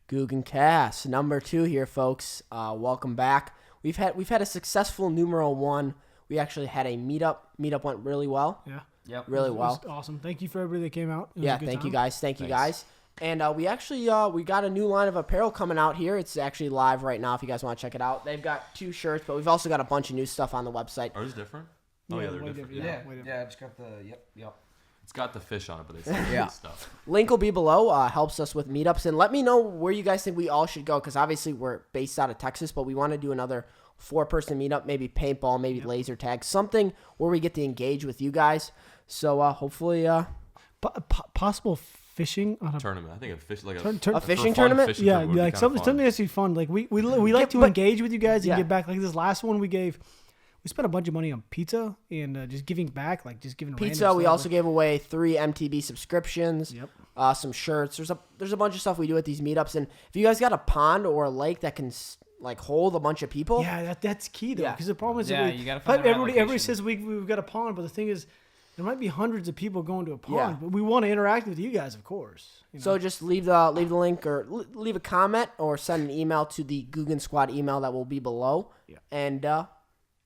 GooganCast number 2 here, folks. Welcome back. We've had a successful numero 1. We actually had a meetup. Meetup went really well. Yeah. Yep. Really It well. was awesome. Thank you for everybody that came out. It was Yeah. a good Thank time. you guys. Thank you guys. And we actually we got a new line of apparel coming out here. It's actually live right now if you guys want to check it out. They've got 2 shirts, but we've also got a bunch of new stuff on the website. Ours different? Yeah, They're way different. different. Yeah, it's got the yep. It's got the fish on it, but they say good stuff. Link will be below. Helps us with meetups. And let me know where you guys think we all should go, because obviously we're based out of Texas, but we want to do another 4-person meetup, maybe paintball, maybe laser tag, something where we get to engage with you guys. So hopefully... possible fishing on a Tournament. I think a fish like a fishing tournament? Fishing yeah, tournament would like be something that's fun. Like we like to engage with you guys and give back. Like this last one we spent a bunch of money on pizza and just giving back, like just giving pizza. We also gave away 3 MTV subscriptions. Yep. Some shirts. There's a bunch of stuff we do at these meetups, and if you guys got a pond or a lake that can like hold a bunch of people, that's key though. Because the problem is, you gotta find the right everybody location. says we've got a pond, but the thing is, there might be hundreds of people going to a pond, but we want to interact with you guys, of course. You know? So just leave the link or leave a comment or send an email to the Googan Squad email that will be below, and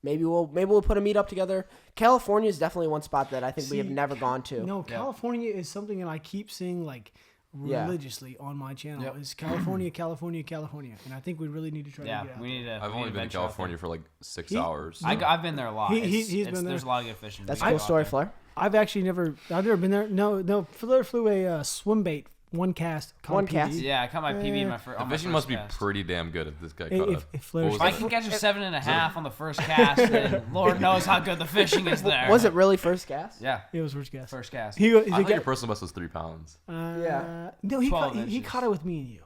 maybe we'll put a meetup together. California is definitely one spot that I think we have never gone to. No, California is something that I keep seeing like religiously on my channel. Yep. Is California, and I think we really need to try to get out we need to. I've only been in California for like 6 hours. I've been there a lot. He's been there. There's a lot of good fishing. That's a cool story, Flair. I've never been there. No. Flair flew a swim bait, one cast. Yeah, I caught my PB in my first. The fishing must be pretty damn good if this guy caught up. If I can catch a 7.5 on the first cast, then Lord knows how good the fishing is there. Was it really first cast? Yeah, it was first cast. First cast. I thought your personal best was 3 pounds. No, he caught it with me and you.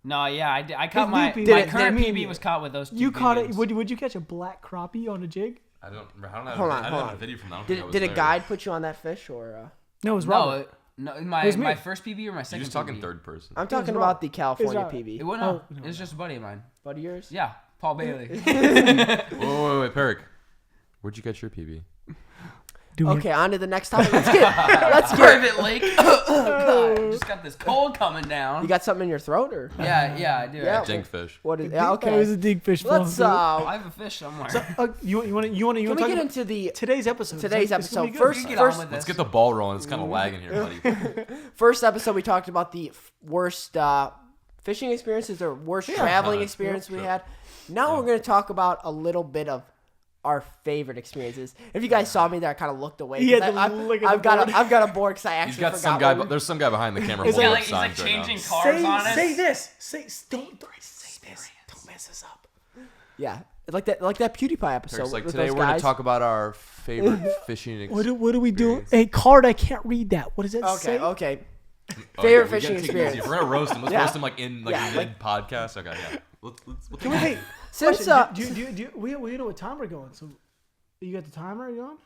No, yeah, I did. I caught my current PB was caught with those 2 You caught it. Googans. Would you catch a black crappie on a jig? I don't have Hold on. a video from that. Did a guide put you on that fish or? No, it was Robert. No, my first PB or my second. You're just talking third person. I'm talking about the California PB. It wasn't. It was just a buddy of mine. Buddy of yours? Yeah, Paul Bailey. Wait, Peric. Where'd you catch your PB? Okay, on to the next topic. Let's get Private lake. Oh God, just got this cold coming down. You got something in your throat, or? Yeah, I do. Yeah. Jinkfish. What is? Yeah, okay. It was a dingfish. Let's I have a fish somewhere. So, you want to Can we talk get about into the today's episode? First, let's get the ball rolling. It's kind of lagging here, buddy. First episode, we talked about the worst fishing experiences or worst traveling experience we had. Now we're going to talk about a little bit of our favorite experiences. If you guys saw me there, I kind of looked away. I've got a board because I actually got some guy. There's some guy behind the camera. He's holding like signs changing right cars on it. Say this. Don't mess this up. Yeah, like that PewDiePie episode. Like with today, those we're going guys. to talk about our favorite fishing experience. What do we do? A card. I can't read that. What does that say? Okay. Oh, Favorite we fishing gotta take it experience. easy. If we're gonna roast him, let's roast him like in mid podcast. Okay, yeah. Let's Can we? Hey, Since do we know what time we're going? So, you got the timer going?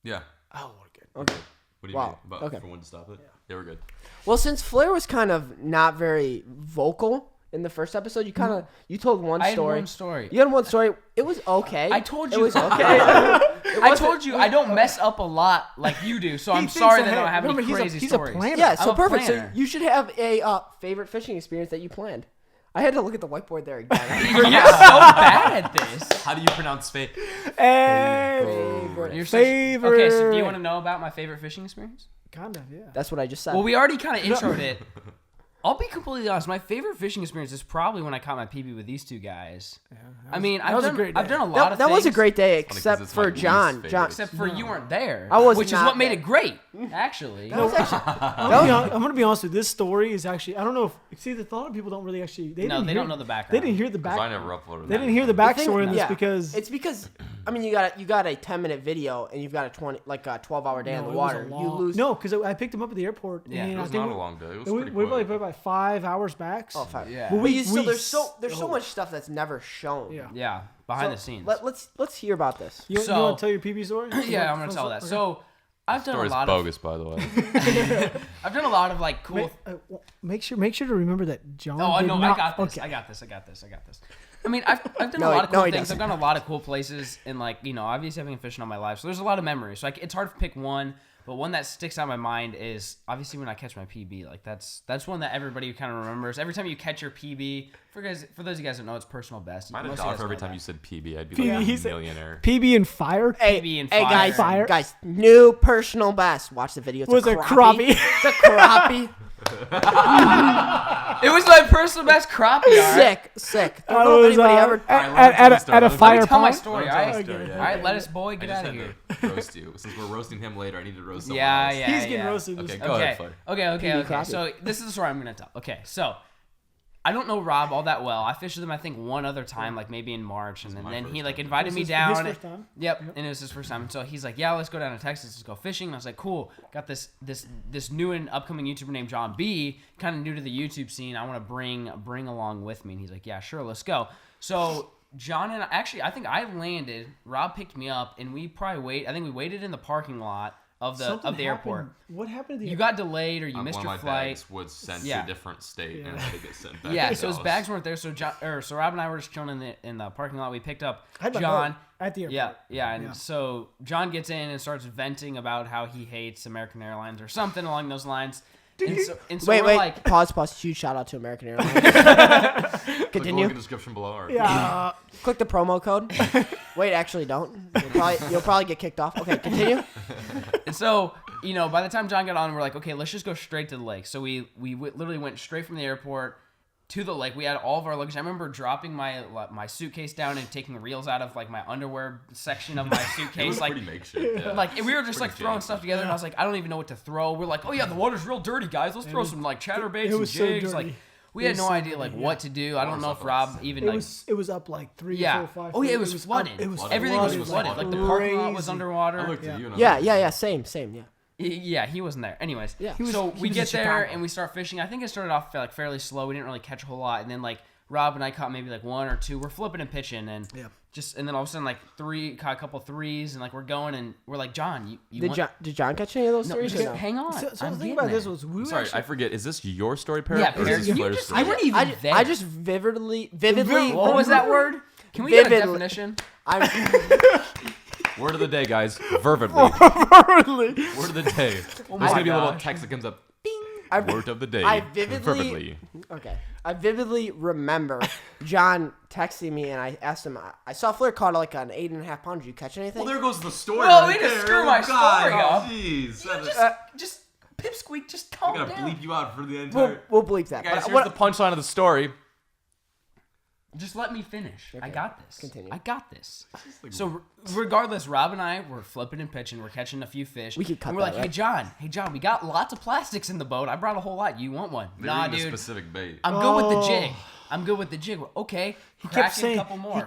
Yeah. Oh, we're good. Okay. What do you mean? About for when to stop it? Yeah, we're good. Well, since Flair was kind of not very vocal in the first episode, you told one story. I had one story. You had one story. It was okay. I told you it was okay. I told you I don't mess up a lot like you do, so I'm sorry that I don't have any crazy stories. He's a planner. Yeah, so I'm a perfect. planner. So you should have a favorite fishing experience that you planned. I had to look at the whiteboard there again. You're so bad at this. How do you pronounce favorite? You're favorite. Okay, so do you want to know about my favorite fishing experience? Kind of, yeah. That's what I just said. Well, we already kind of introed it. I'll be completely honest. My favorite fishing experience is probably when I caught my PB with these 2 guys. Yeah, I've done a lot of things. That was a great day, funny except for John. Except for you weren't there. I was which not is what made there. it great, actually. I'm gonna be honest with you. This story is actually I don't know if see a lot of people don't really actually they don't know the background. They didn't hear the back. I never uploaded. They didn't hear the backstory on this because it's because I mean you got a 10-minute video and you've got a 12-hour day in the water. You lose. No, because I picked him up at the airport. Yeah, and it was not a long day. It was pretty we quick. put about 5 hours back. Oh, 5. Yeah. But there's so much stuff that's never shown. Yeah. Behind the scenes. Let's hear about this. You want to tell your PB story? Yeah, I'm gonna tell that. Okay. So I've done Story's a lot bogus, by the way. I've done a lot of like cool. Make sure to remember that John. Oh did no, not, I got this. Okay. I got this. I mean, I've done a lot of cool things. I've gone a lot of cool places, and obviously I've been fishing all my life, so there's a lot of memories. So it's hard to pick one. But one that sticks out in my mind is obviously when I catch my PB. Like that's one that everybody kind of remembers. Every time you catch your PB, for those of you guys that know, it's personal best. I'd have died for every time you said PB. I'd be PB, like he's a millionaire. PB and fire. PB and fire. Hey guys, new personal best. Watch the video. It's a crappie. It's a crappie. It was my personal best crappie. Sick. Don't know if anybody ever at a fire Let me tell my pond. story. All right, let us boy get out of here. Roast you. Since we're roasting him later, I need to roast someone else. Yeah. He's getting roasted. Okay, go ahead, Flair. Okay. So this is the story I'm gonna tell. Okay, so I don't know Rob all that well. I fished with him, I think, one other time, like maybe in March, and then he like invited me down. His first time? Yep, and it was his first time. So he's like, "Yeah, let's go down to Texas. Let's go fishing." And I was like, "Cool." Got this new and upcoming YouTuber named John B, kind of new to the YouTube scene. I want to bring along with me, and he's like, "Yeah, sure, let's go." So John and I think I landed. Rob picked me up, and we waited in the parking lot of the airport. What happened to the You got delayed or you missed your one of my flight. bags was sent to a different state and had to get sent back. Yeah, so his bags weren't there. So so Rob and I were just chilling in the parking lot. We picked up I had my John boat at the airport. And so John gets in and starts venting about how he hates American Airlines or something along those lines. And so wait, we're like, pause. Huge shout out to American Airlines. Continue. Look in the description below. Or Click the promo code. Wait, actually don't. You'll probably get kicked off. Okay, continue. And so, by the time John got on, we're like, okay, let's just go straight to the lake. So we literally went straight from the airport to the lake. We had all of our luggage. I remember dropping my suitcase down and taking reels out of like my underwear section of my suitcase. pretty makeshift. Yeah. Like we were just like throwing stuff together, and I was like, I don't even know what to throw. We're like, oh yeah, the water's real dirty, guys. Let's throw some like chatterbaits and jigs. So like we had no idea like what to do. I don't know if Rob even it was up like 3, 4, 5. Oh yeah, it was flooded. Everything was flooded. Like the parking lot was underwater. I looked at you and Yeah. Same. Yeah. Yeah, he wasn't there. Anyways, yeah. So we get there and we start fishing. I think it started off like fairly slow. We didn't really catch a whole lot, and then like Rob and I caught maybe like one or two. We're flipping and pitching, and and then all of a sudden like caught a couple threes, and like we're going, and we're like, John, did John catch any of those stories? No, hang on. So the thing about this was Sorry, I forget. Is this your story, Peric? Yeah, or is this Flair's story? You weren't even there. I just vividly. What was that word? Can we get a definition? Word of the day, guys. Vividly. Word of the day. There's gonna be a little text that comes up. Bing. Word of the day. Vividly. Okay. I vividly remember John texting me, and I asked him. I saw Flair caught like an 8.5 pounder. Did you catch anything? Well, there goes the story. Well, right we just there. screw my story up. Jeez. Just pipsqueak. Just calm I'm down. gonna bleep you out for the entire. We'll bleep that. Guys, But here's the punchline of the story. Just let me finish. Okay. I got this. Continue. I got this. So regardless, Rob and I were flipping and pitching. We're catching a few fish. We could cut and we're that, like, hey John, we got lots of plastics in the boat. I brought a whole lot. You want one? Nah, dude. Specific bait. I'm good with the jig. Okay. He kept saying, a couple more.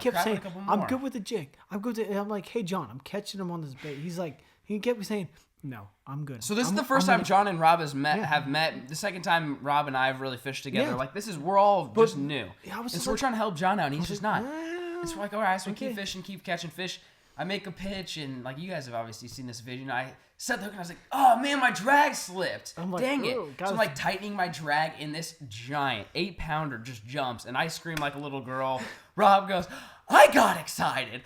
I'm good with the jig. I'm good with it. I'm like, hey, John, I'm catching him on this bait. He's like, he kept saying, no, I'm good. So this is the first time John and Rob have met. The second time Rob and I have really fished together. Yeah. Like we're all just new. Yeah, so we're trying to help John out, and he's just not. And so we're like, all right, so we keep fishing, keep catching fish. I make a pitch, and like you guys have obviously seen this video. I set the hook, and I was like, oh man, my drag slipped. I'm like, dang it. God. So I'm like tightening my drag, and this giant 8-pounder just jumps, and I scream like a little girl. Rob goes, I got excited.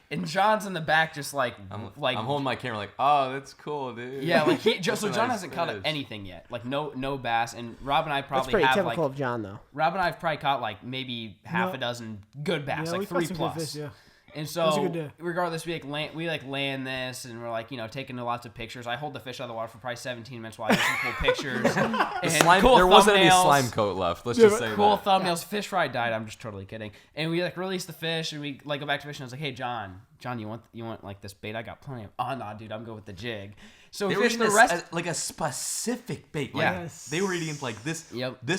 And John's in the back just like I'm holding my camera like, oh, that's cool, dude. Yeah, like so John nice hasn't caught anything yet. Like no bass, and Rob and I That's probably pretty have typical like of John, though. Rob and I have probably caught like maybe half a dozen good bass, like 3 plus. Fish, yeah. And was a so, good day. regardless, we land this, and we're like, taking lots of pictures. I hold the fish out of the water for probably 17 minutes while I get some cool pictures. And cool there wasn't any thumbnails. slime coat left. Let's just say Cool that. thumbnails. Fish fry died. I'm just totally kidding. And we like release the fish, and we like go back to fishing. I was like, hey John, you want like this bait? I got plenty of. Oh no, dude, I'm good with the jig. So we They were fished eating the rest. like a specific bait. Like, Yes. They were eating like this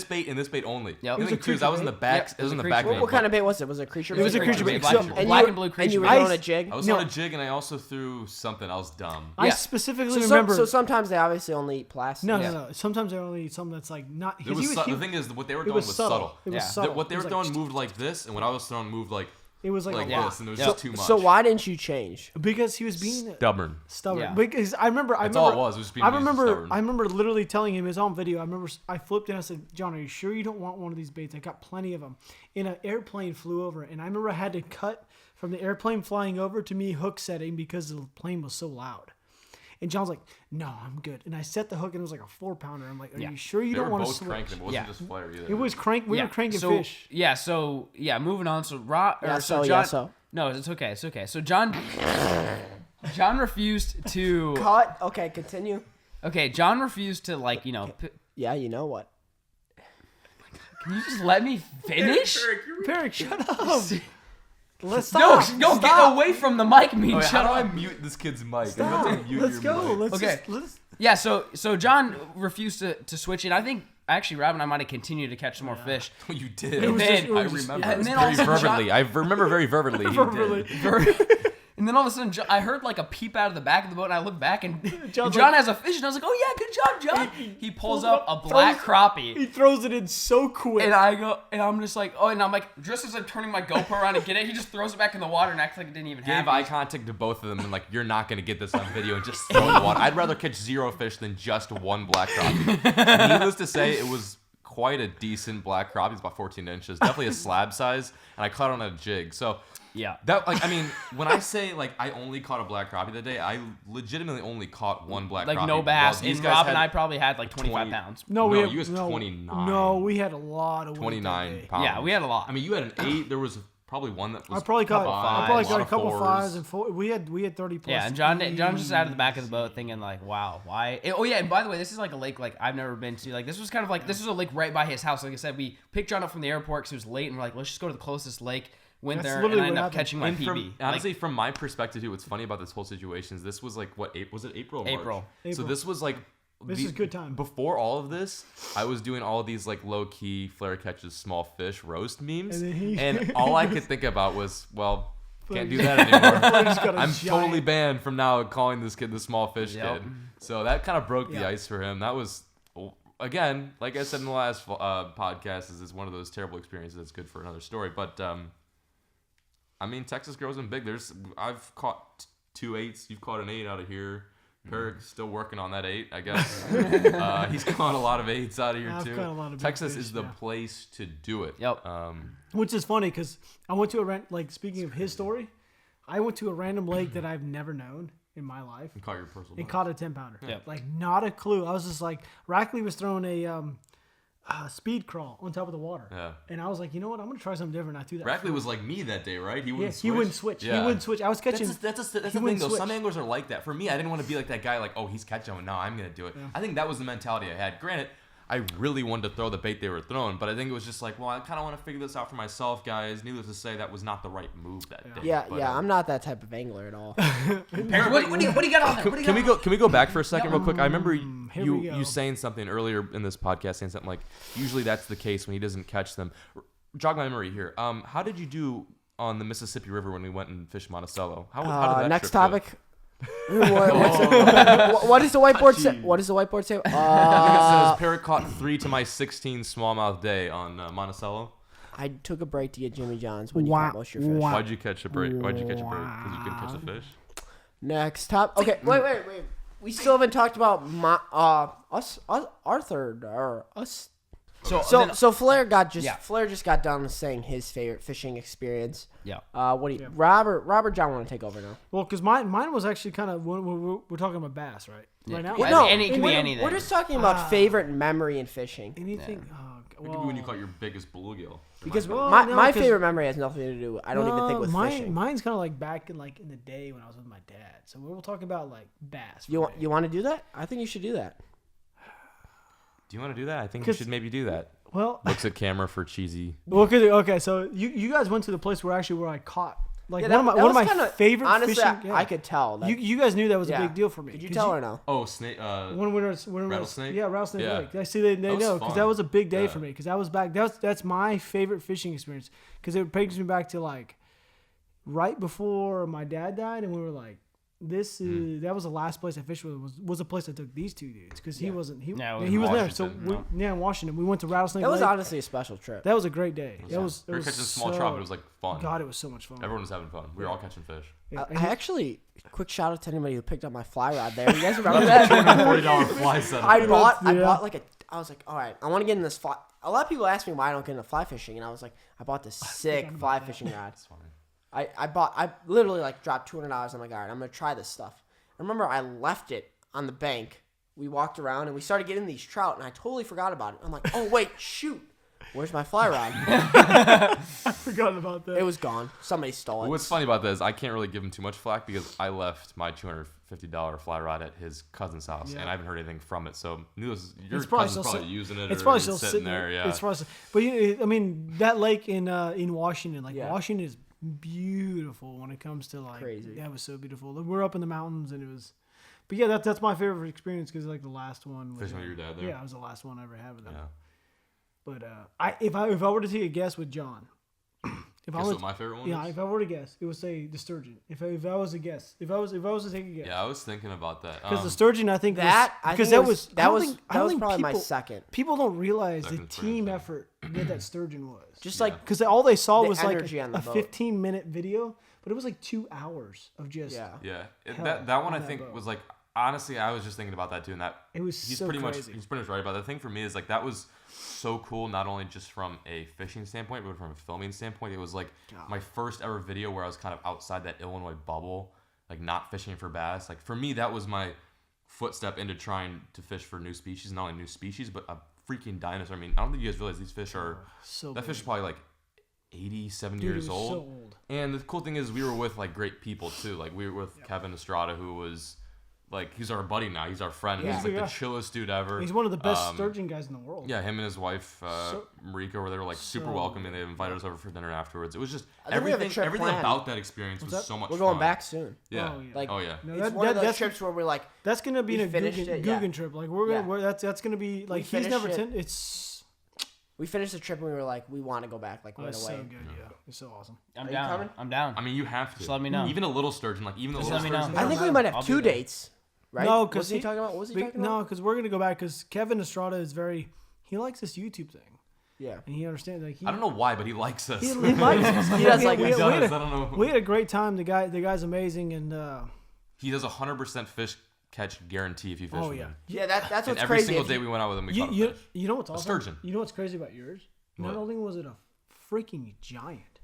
bait and this bait only. Yep. The thing too is I was in the back. Yep, It was in the it was a back. creature bait. What kind of bait was it? Was it a creature bait? It was a creature bait. Black and blue creature And you were bait. on a jig? I was on a jig and I also threw something else dumb. I Yeah. specifically So, remember. so sometimes they obviously only eat plastic. No. Sometimes they're only something that's like not. It was the thing is what they were it throwing was was subtle. subtle. It was Yeah. subtle. What they It were was throwing like, moved like this, and what I was throwing moved like It was like a lot. this, and it was just too much. So why didn't you change? Because he was being Stubborn. stubborn. Yeah. Because I remember. That's all it was. It was just being stubborn. I remember literally telling him his own video. I remember I flipped and I said, John, are you sure you don't want one of these baits? I got plenty of them. And an airplane flew over, and I remember I had to cut from the airplane flying over to me hook setting because the plane was so loud. And John's like, no, I'm good. And I set the hook and it was like a 4-pounder. I'm like, are you sure you don't want to switch? Cranking. It wasn't just flair either. It was we were cranking fish. Yeah, so moving on. So No, it's okay. It's okay. So John refused to cut. Okay, continue. Okay, John refused to yeah, you know what? Can you just let me finish? Peric, shut up. Let's stop. No, get away from the mic, how do I mute this kid's mic? Let's go. Yeah, so John refused to switch it. I think actually Rob and I might have continued to catch some more fish. You did. I remember very vividly. And then all of a sudden, I heard like a peep out of the back of the boat, and I look back, and John has a fish, and I was like, "Oh yeah, good job, John." He pulls up a black crappie. He throws it in so quick, and I go, and I'm just like, "Oh!" And I'm like, just as I'm turning my GoPro around to get it, he just throws it back in the water and acts like it didn't even happen. Gave eye contact to both of them, and like, you're not gonna get this on video, and just throw the water. I'd rather catch 0 fish than just 1 black crappie. Needless to say, it was quite a decent black crappie. It's about 14 inches, definitely a slab size, and I caught it on a jig. So. Yeah. When I say I only caught a black crappie that day, I legitimately only caught 1 black crappie. Like no bass. And Rob and I probably had like 25 pounds. You was 29. No, we had a lot of 29 pounds. Yeah, we had a lot. I mean, you had an 8. There was probably one that was. I probably got a couple 5s and 4. We had 30 plus. Yeah, and John just out of the back of the boat thinking like, wow, why? And by the way, this is like a lake like I've never been to. Like this was kind of like this was a lake right by his house. Like I said, we picked John up from the airport because he was late, and we're like, let's just go to the closest lake. Went there and I ended up catching my PB. Honestly, from my perspective, too, what's funny about this whole situation is this was like was it April? Or March? April. So this was like this is good time. Before all of this, I was doing all of these like low key flair catches small fish roast memes, and all I could think about was, well, can't do that anymore. I'm totally banned from now calling this kid the small fish kid. So that kind of broke the ice for him. That was. Again, like I said in the last podcast, is one of those terrible experiences that's good for another story. But I mean, Texas grows them big. I've caught 2 8s. You've caught an 8 out of here. Peric's still working on that 8, I guess. He's caught a lot of 8s out of here too. Texas is the place to do it. Yep. Which is funny because I went to speaking of his story, I went to a random lake that I've never known in my life. And caught your personal. And caught a 10-pounder. Yeah. Like not a clue. I was just like, Rackley was throwing a speed crawl on top of the water. Yeah. And I was like, you know what? I'm gonna try something different. I threw that. Rackley was like me that day, right? He wouldn't switch. He wouldn't switch. Yeah. He wouldn't switch. I was catching. That's the thing though. Some anglers are like that. For me, I didn't want to be like that guy. Like, oh, he's catching him. No, I'm gonna do it. Yeah. I think that was the mentality I had. Granted, I really wanted to throw the bait they were throwing, but I think it was just like, well, I kind of want to figure this out for myself, guys. Needless to say, that was not the right move that day. Yeah, I'm not that type of angler at all. What do you got on there? Can we go back for a second real quick? I remember you saying something earlier in this podcast, saying something like, usually that's the case when he doesn't catch them. Jog my memory here. How did you do on the Mississippi River when we went and fished Monticello? How did that next trip topic. What does the whiteboard say? What does the whiteboard say? It says Peric caught 3 to my 16 smallmouth day on Monticello. I took a break to get Jimmy John's when you caught most of your fish. Why'd you catch a break? Because you couldn't catch a fish? Next top. Okay, wait. We still haven't talked about us. So Flair just got done saying his favorite fishing experience. Yeah. Robert John want to take over now? Well, because mine was actually kind of we're talking about bass, right? Yeah. Right now. Well, no, it can be anything. We're just talking about favorite memory in fishing. Anything. Yeah. It could be when you caught your biggest bluegill. Because my favorite memory has nothing to do. I don't even think with fishing. Mine's kind of like back in the day when I was with my dad. So we're talking about like bass. You want to do that? I think you should do that. Do you want to do that? I think you should maybe do that. Well, looks at camera for cheesy. Well, okay. So you guys went to the place where I caught one of my favorite honestly, fishing. I could tell. You guys knew that was a big deal for me. Did you tell her no? Oh, snake. Rattlesnake. Yeah, Rattlesnake Lake. I see they know because that was a big day for me because I was back. That's my favorite fishing experience because it takes me back to like right before my dad died and we were like. That was the last place I fished with was a place I took these two dudes because he wasn't he was there. So in Washington we went to Rattlesnake Lake. That was honestly a special trip. That was a great day. We were catching small trout, but it was like fun. God, it was so much fun. Everyone was having fun. We were all catching fish. I actually quick shout out to anybody who picked up my fly rod there. You guys remember that? $240 fly set. I bought I was like, all right, I want to get in this fly. A lot of people ask me why I don't get into fly fishing, and I was like, I bought this sick fly fishing rod. I literally like dropped $200. I'm like, all right, I'm gonna try this stuff. remember I left it on the bank. We walked around and we started getting these trout, and I totally forgot about it. I'm like, oh wait, shoot, where's my fly rod? I forgot about that. It was gone. Somebody stole it. What's funny about that is I can't really give him too much flack because I left my $250 fly rod at his cousin's house, and I haven't heard anything from it. So your cousin's probably using it. It's probably still sitting there. Yeah. It's probably. But I mean, that lake in Washington, Washington is beautiful when it comes to crazy. That was so beautiful. We're up in the mountains, and it was. But yeah, that's my favorite experience because the last one. Fishing with your dad there. Yeah, it was the last one I ever had with them. Yeah. But if I were to take a guess with John, Guess what my favorite one is? Yeah, if I were to guess, it would say the sturgeon. If I was to guess, if I was to take a guess. Yeah, I was thinking about that. Because the sturgeon, I think that was probably my second. People don't realize the team effort that one was. Just because all they saw was like a 15-minute video, but it was like 2 hours of just that one I think was like, honestly, I was just thinking about that too, and that he's pretty much right about that. The thing for me is that was so cool, not only just from a fishing standpoint, but from a filming standpoint. It was like my first ever video where I was kind of outside that Illinois bubble, like not fishing for bass. Like for me, that was my footstep into trying to fish for new species, not only new species, but a freaking dinosaur. I mean, I don't think you guys realize these fish are fish is probably like 87 years old. So old. And the cool thing is we were with like great people too. Like we were with Kevin Estrada, who was like, he's our buddy now. He's our friend. He's like the chillest dude ever. He's one of the best sturgeon guys in the world. Yeah, him and his wife, Marika, where they were like super welcoming. They invited us over for dinner afterwards. It was just everything about that experience was so much fun. We're going back soon. Yeah. Oh yeah. No, it's one of those trips where we're like, that's gonna be a Googan trip. Like that's gonna be like he's never we finished the trip and we were like, we want to go back right away. So good, yeah. It's so awesome. I'm down. I'm down. I mean, you have to. Just let me know. Even a little sturgeon, like even the little sturgeon. I think we might have 2 dates. Right? No, because was he talking about? What was he talking about? No, because we're gonna go back because Kevin Estrada is he likes this YouTube thing. Yeah, and he understands. I don't know why, but he likes us. He likes us. He does like us. I don't know. We had a great time. The guy's amazing, and he does 100% fish catch guarantee if you fish with him. Yeah, that's what's and crazy. Every single day we went out with him, we caught a fish. You know what's awesome? A sturgeon. You know what's crazy about yours? Not only was it a freaking giant,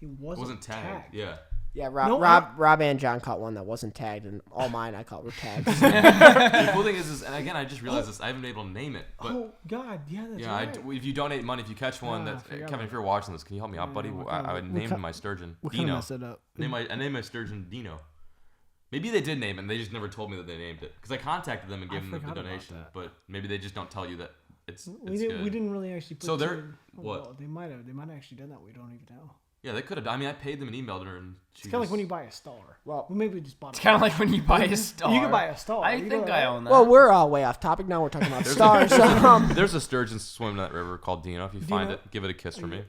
it wasn't tagged. Yeah. Yeah, Rob and John caught one that wasn't tagged, and all mine I caught were tagged. The cool thing is, and again, I just realized this. I haven't been able to name it. But oh God, yeah, that's right. If you donate money, if you catch one, Kevin, if you're watching this, can you help me out, buddy? I would name my sturgeon Dino. Mess it up. I named my sturgeon Dino. Maybe they did name it, and they just never told me that they named it because I contacted them and gave them the donation, but maybe they just don't tell you that it's good. We didn't really actually. So they're what? Well, they might have actually done that. We don't even know. Yeah, they could have. I mean, I paid them and emailed her, and it's kind of like when you buy a star. Well, maybe we just bought. It's kind of like when you buy a star. You can buy a star. I think I own that. Well, we're way off topic now. We're talking about stars. There's a sturgeon swimming in that river called Dino. If you find it, give it a kiss for me.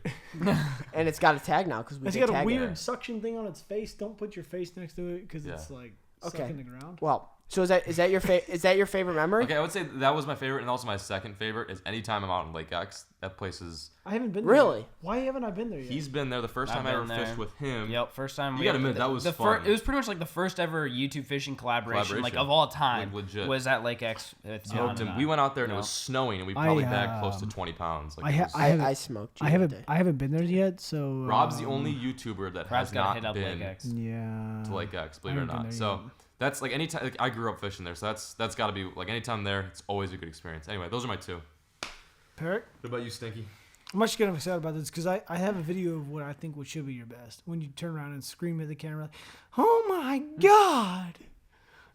And it's got a tag now because we. It's got a weird suction thing on its face. Don't put your face next to it because it's like stuck in the ground. Well. So is that your favorite memory? Okay, I would say that was my favorite, and also my second favorite is anytime I'm out in Lake X. That place is. I haven't been there. Really? Yet. Why haven't I been there yet? He's been there. The first time I ever fished with him. Yep, first time. You gotta admit that was fun. It was pretty much like the first ever YouTube fishing collaboration. Like of all time. Like legit. Was at Lake X. We went out there and it was snowing, and we probably bagged close to 20 pounds. Like I smoked. I haven't been there yet, so. Rob's the only YouTuber that has not been to Lake X. Believe it or not. So. That's like anytime. Like, I grew up fishing there, so that's got to be like anytime there. It's always a good experience. Anyway, those are my 2. Peric? What about you, Stinky? I'm actually kind of excited about this because I have a video of what I think should be your best. When you turn around and scream at the camera, like, "Oh my God!"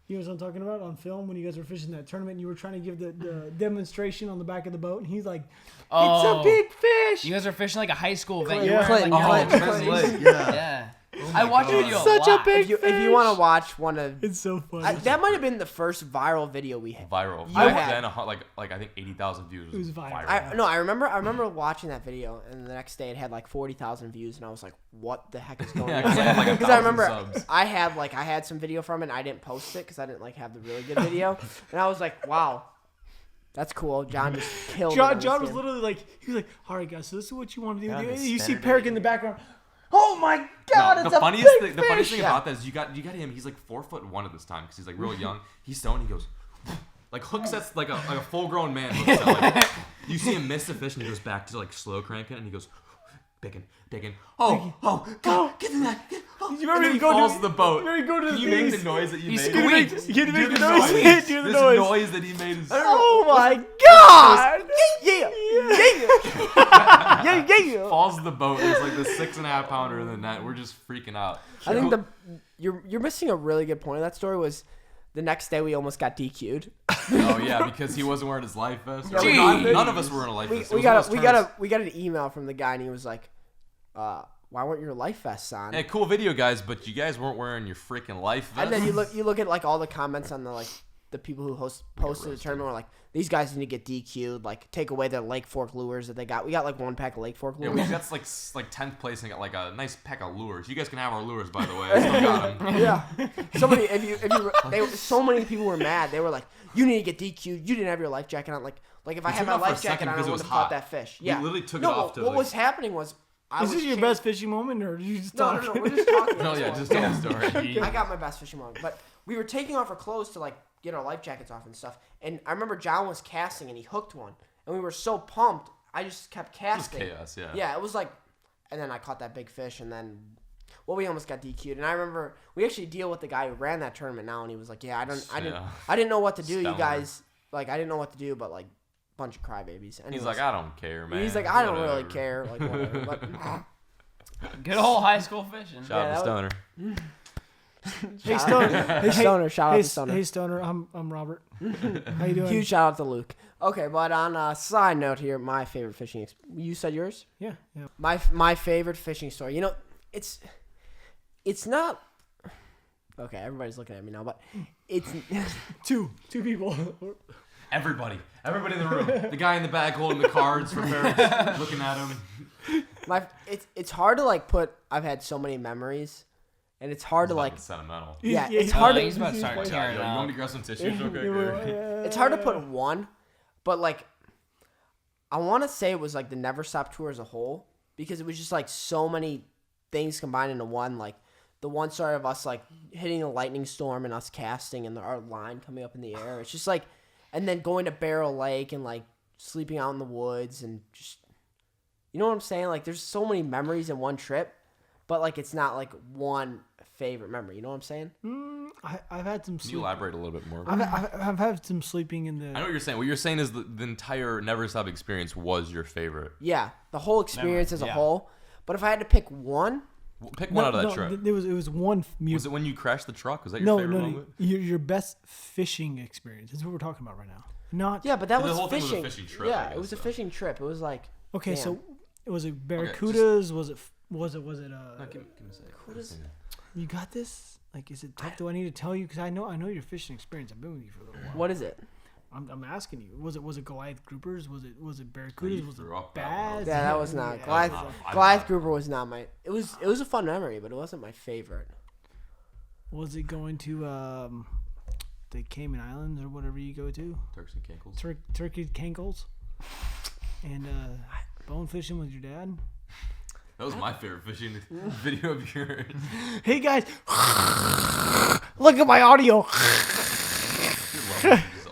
You know what I'm talking about on film when you guys were fishing that tournament and you were trying to give the demonstration on the back of the boat, and he's like, "It's a big fish." You guys are fishing like a high school event. Clinton. Yeah. I watched the video such a big fish. If you want to watch one of, it's so funny. That might have been the first viral video we had. Viral. Then I think 80,000 views. It was viral. I remember watching that video, and the next day it had like 40,000 views, and I was like, "What the heck is going on?" Because I remember subs. I had some video from it, and I didn't post it because I didn't have the really good video, and I was like, "Wow." That's cool. John just killed it. John was literally like, he was like, "All right, guys, so this is what you want to do." You see Peric in the background. Oh my God! The funniest thing about that is you got him. He's like 4'1" at this time because he's like real young. He's throwing. He goes like hooks that's like a full grown man. Hooks at, like, you see him miss the fish and he goes back to like slow cranking and he goes digging. Oh God! Get in that! You remember he falls to the boat. Can you make the noise that you made? Squeaked. You make the noise. Do the noise. This noise that he made is... Oh my god! Yeah. Falls to the boat. There's like this 6.5 pounder in the net. We're just freaking out. I think you're missing a really good point of that story was the next day we almost got DQ'd. Oh yeah, because he wasn't wearing his life vest. None of us were in a life vest. We got an email from the guy and he was like, why weren't your life vests on? Hey, cool video, guys, but you guys weren't wearing your freaking life vests. And then you look at like all the comments on the people who posted the tournament were like, these guys need to get DQ'd, like take away their Lake Fork lures that they got. We got like 1 pack of Lake Fork lures. Yeah, we got like 10th place and got like a nice pack of lures. You guys can have our lures, by the way. I still got them. Yeah. So many people were mad. They were like, you need to get DQ'd. You didn't have your life jacket on. Like if I had my life jacket on, I would have caught that fish. Yeah. We literally took it off to what was happening was. Is this your best fishing moment, or did you just talk? No, we're just talking. No, yeah, just tell the story. I got my best fishing moment, but we were taking off our clothes to like get our life jackets off and stuff. And I remember John was casting and he hooked one, and we were so pumped. I just kept casting. It was chaos, yeah. Yeah, it was like, and then I caught that big fish, and then, we almost got DQ'd. And I remember we actually deal with the guy who ran that tournament now, and he was like, I didn't know what to do, you guys. Like I didn't know what to do, but like, bunch of crybabies. And he's like, I don't care, man. He's like, I don't really care. Like whatever. But, good old high school fishing. Shout out to Stoner. Hey Stoner. Hey Stoner. Shout out to Stoner. Hey Stoner. I'm Robert. How you doing? Huge shout out to Luke. Okay, but on a side note here, my favorite fishing. You said yours? Yeah. My favorite fishing story. You know, it's not. Okay, everybody's looking at me now, but it's two people. Everybody in the room. The guy in the back holding the cards for Peric, looking at him. It's hard to like put. I've had so many memories, and it's hard to like. Sentimental. Yeah, it's hard. He's about to start tearing You up. want me to grab some tissues? Okay, It's hard to put one, but like, I want to say it was like the Never Stop Tour as a whole, because it was just like so many things combined into one. Like the one story of us like hitting a lightning storm and us casting and our line coming up in the air. It's just like. And then going to Barrel Lake and, like, sleeping out in the woods and just... You know what I'm saying? Like, there's so many memories in one trip, but, like, it's not, like, one favorite memory. You know what I'm saying? I've had some sleep. Can you elaborate a little bit more? I've had some sleeping in the... I know what you're saying. What you're saying is the entire Never Stop experience was your favorite. Yeah, the whole experience as a whole. But if I had to pick one... Pick one out of that trip. It was one. Was it when you crashed the truck? Was that your favorite moment? Your best fishing experience. That's what we're talking about right now. Not. Yeah, but that was the whole fishing. Thing was a fishing trip. Yeah, it was a fishing trip. It was like. Okay, damn. so was it barracudas? Was it? Give me a second. You got this? Like, is it tough? Do I need to tell you? Because I know your fishing experience. I've been with you for a little while. What is it? I'm asking you. Was it Goliath groupers? Was it barracudas? Was it bass? Yeah, that was not Goliath grouper was not my. It was a fun memory, but it wasn't my favorite. Was it going to the Cayman Islands or whatever you go to? Turks and Caicos. Turkey Cankles. And bone fishing with your dad. That was my favorite fishing video of yours. Hey guys, look at my audio.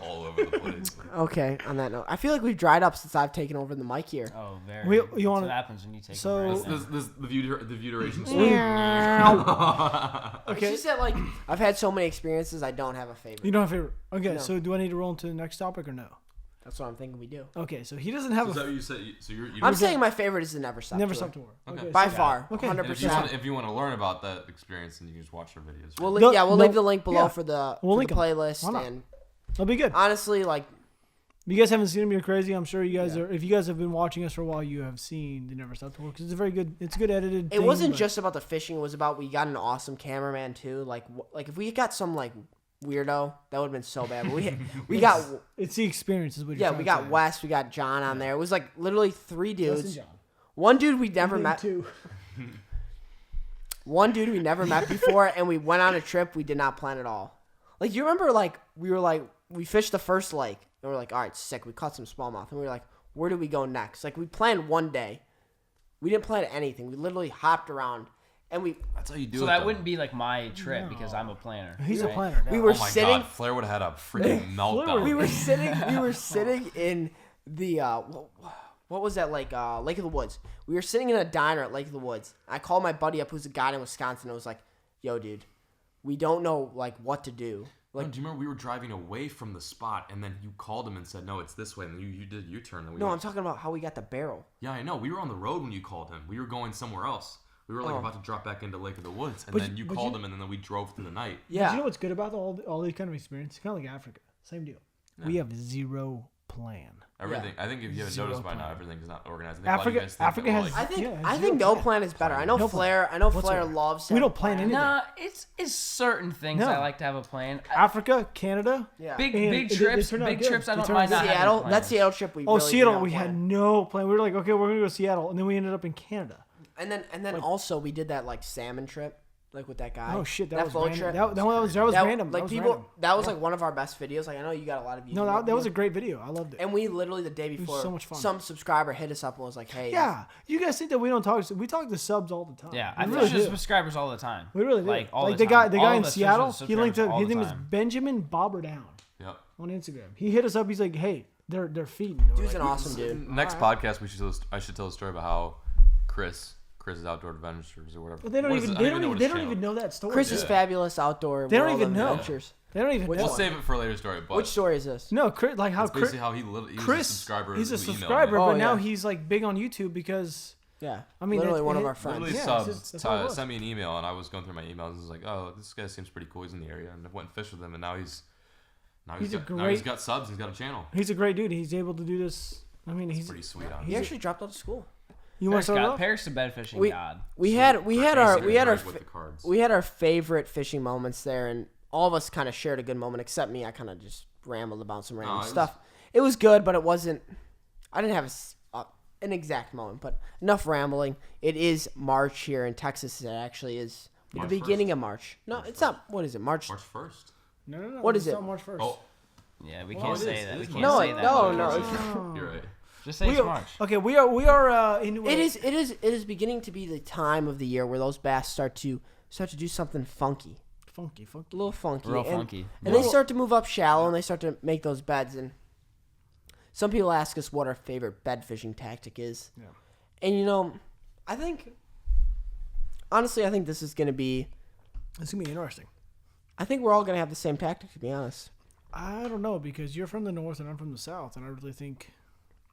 All over the place. Okay, on that note, I feel like we've dried up since I've taken over the mic here. Oh, very. You want what happens when you take so over. This the view duration. Okay. It's just that like I've had so many experiences, I don't have a favorite. You don't have a favorite. Okay, No. so do I need to roll into the next topic or no? That's what I'm thinking we do. Okay, so he doesn't have Is a that what you said? So you're I'm saying my favorite is the Never Stop. Never Tour. Stop Tour. Okay. By so- far, Okay. 100%. If you want to learn about that experience, then you can just watch our videos. We'll No, leave the link below yeah. for the We'll link 'em. playlist. Why not? And That'll be good. honestly, like If you guys haven't seen him, you're crazy. I'm sure you guys are. If you guys have been watching us for a while, you have seen the Never Stop Tour because it's a very good. It's a good edited. it wasn't just about the fishing. It was about we got an awesome cameraman too. Like if we got some like weirdo, that would have been so bad. But we got It's the experience, is what you're we trying to got say. Wes, we got John on there. It was like literally 3 dudes. Wes and John. One dude we never met. Two. One dude we never met before, and we went on a trip we did not plan at all. Like you remember, like we fished the first lake, and we're like, all right, sick. We caught some smallmouth, and we were like, where do we go next? Like we planned one day. We didn't plan anything. We literally hopped around, and That's how you do it. So that though. wouldn't be like my trip because I'm a planner. He's a right? planner. Now. we were Oh my sitting. God, Flair would have had a freaking meltdown. We were sitting in the what what was that, like Lake of the Woods. We were sitting in a diner at Lake of the Woods. I called my buddy up who's a guide in Wisconsin. And I was like, yo, dude, we don't know like what to do. Like, do you remember we were driving away from the spot, and then you called him and said, no, it's this way, and you did a U-turn. No, I'm talking about how we got the barrel. Yeah, I know. We were on the road when you called him. We were going somewhere else. We were like about to drop back into Lake of the Woods, and then you called him, and then we drove through the night. Yeah. But you know what's good about all these kind of experiences? Kind of like Africa. Same deal. Yeah. We have zero plan. Everything. Yeah. I think if you haven't noticed by now, everything is not organized. Africa has. Like, I think no plan is better. I know Flair. I know Flair loves. We don't plan anything. Nah, it's certain things I like to have a plan. Africa, Canada. Yeah. Big trips. Big trips. I don't mind not Seattle. having That Seattle trip we. Seattle. We had no plan. We were like, okay, we're gonna go to Seattle, and then we ended up in Canada. And then like, also we did that like salmon trip. Like with that guy. Oh shit, that was boat random. trip. That was random. Like that was like one of our best videos. Like I know you got a lot of views. No, that was a great video. I loved it. And we literally the day before, so much fun. Some subscriber hit us up and was like, "Hey." Yeah, you guys think that we don't talk? We talk to subs all the time. Yeah, I really do. Subscribers all the time. We really do. Like all the the time. The guy in Seattle. He linked to. His name is Benjamin Bobberdown. Yep. On Instagram, he hit us up. He's like, "Hey, they're feeding." Dude's an awesome dude. Next podcast, I should tell a story about how Chris's Outdoor Adventures or whatever. They don't even know that story. Chris's Fabulous Outdoor. They don't even know. Adventures. They don't even know. We'll save it for a later story. But which story is this? No, Chris, like how Chris. Basically how he was a subscriber. He's a subscriber, but now he's like big on YouTube because. Yeah, I mean, literally one of our friends. Literally sent me an email, and I was going through my emails and was like, "Oh, this guy seems pretty cool. He's in the area," and I went and fished with him, and now he's got subs. He's got a channel. He's a great dude. He's able to do this. I mean, he's pretty sweet. He actually dropped out of school. You want to start off? Peric's a bed fishing god. We had our favorite fishing moments there, and all of us kind of shared a good moment, except me. I kind of just rambled about some random stuff. It was good, but it wasn't. I didn't have an exact moment, but enough rambling. It is March here in Texas. It actually is the beginning of March. No, it's not. What is it? March 1st. No. What is it? It's not March 1st. Oh. Yeah, we can't say that. We can't No, say that. no. You're right. Just say it's March. Okay, we are. It is beginning to be the time of the year where those bass start to do something funky. Funky. A little funky. Real funky. And they start to move up shallow, and they start to make those beds. And some people ask us what our favorite bed fishing tactic is. Yeah. And honestly, I think this is gonna be. It's gonna be interesting. I think we're all gonna have the same tactic, to be honest. I don't know, because you're from the north and I'm from the south, and I really think.